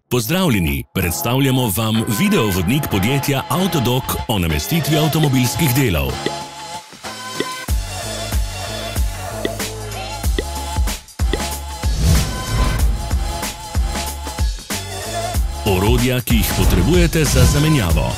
Pozdravljeni, predstavljamo vam videovodnik podjetja Avtodok o namestitvi avtomobilskih delov. Orodja, ki jih potrebujete za zamenjavo.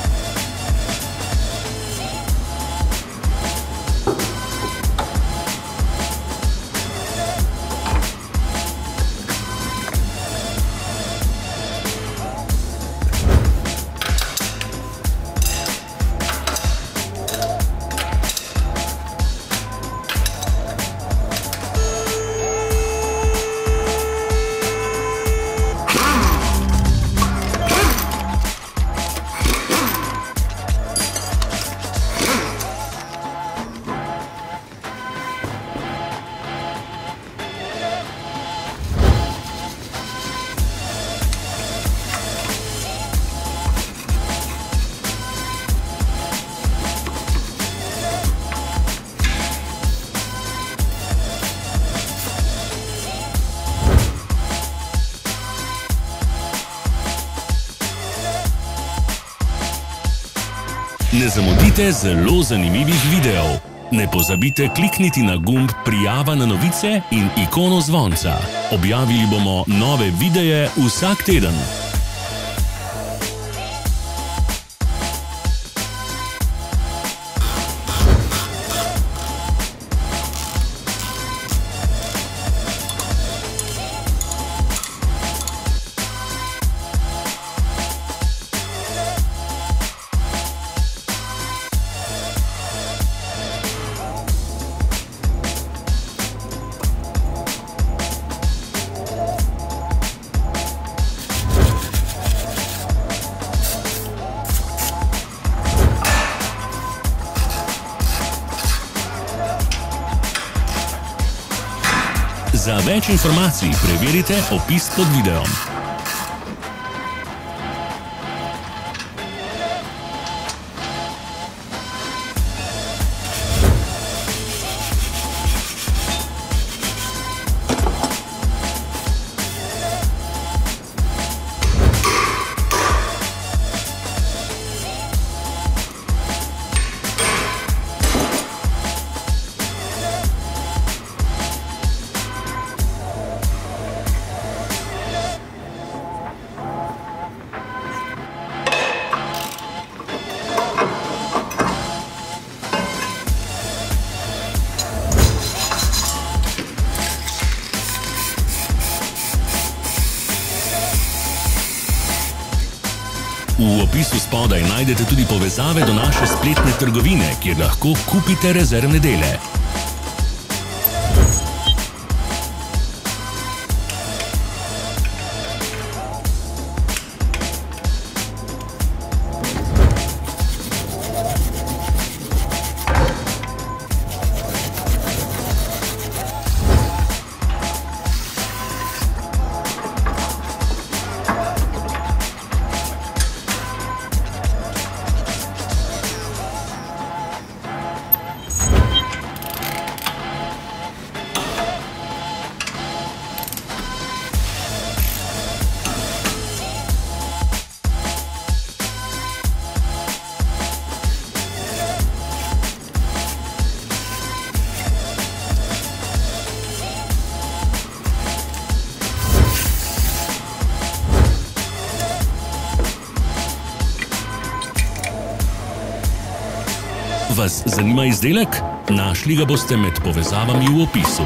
Ne zamudite zelo zanimivih videov. Ne pozabite klikniti na gumb Prijava na novice in ikono zvonca. Objavili bomo nove videe vsak teden. Za več informacij preverite opis pod videom. V opisu spodaj najdete tudi povezave do naše spletne trgovine, kjer lahko kupite rezervne dele. Vas zanima izdelek? Našli ga boste med povezavami v opisu.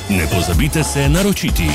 Ne pozabite se naročiti.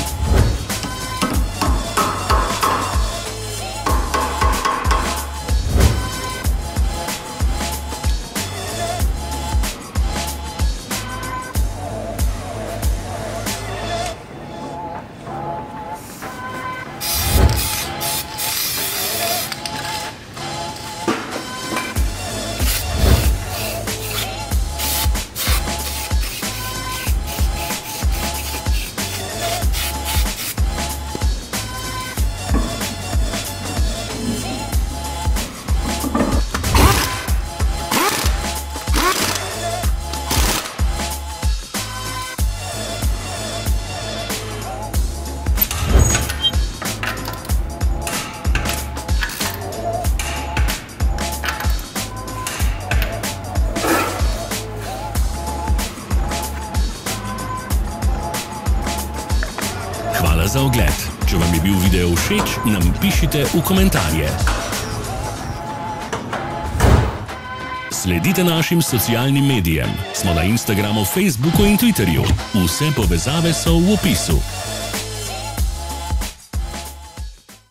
Hvala za ogled. Če vam je bil video všeč, nam pišite v komentarje. Sledite našim socialnim medijem. Smo na Instagramu, Facebooku in Twitterju. Vse povezave so v opisu.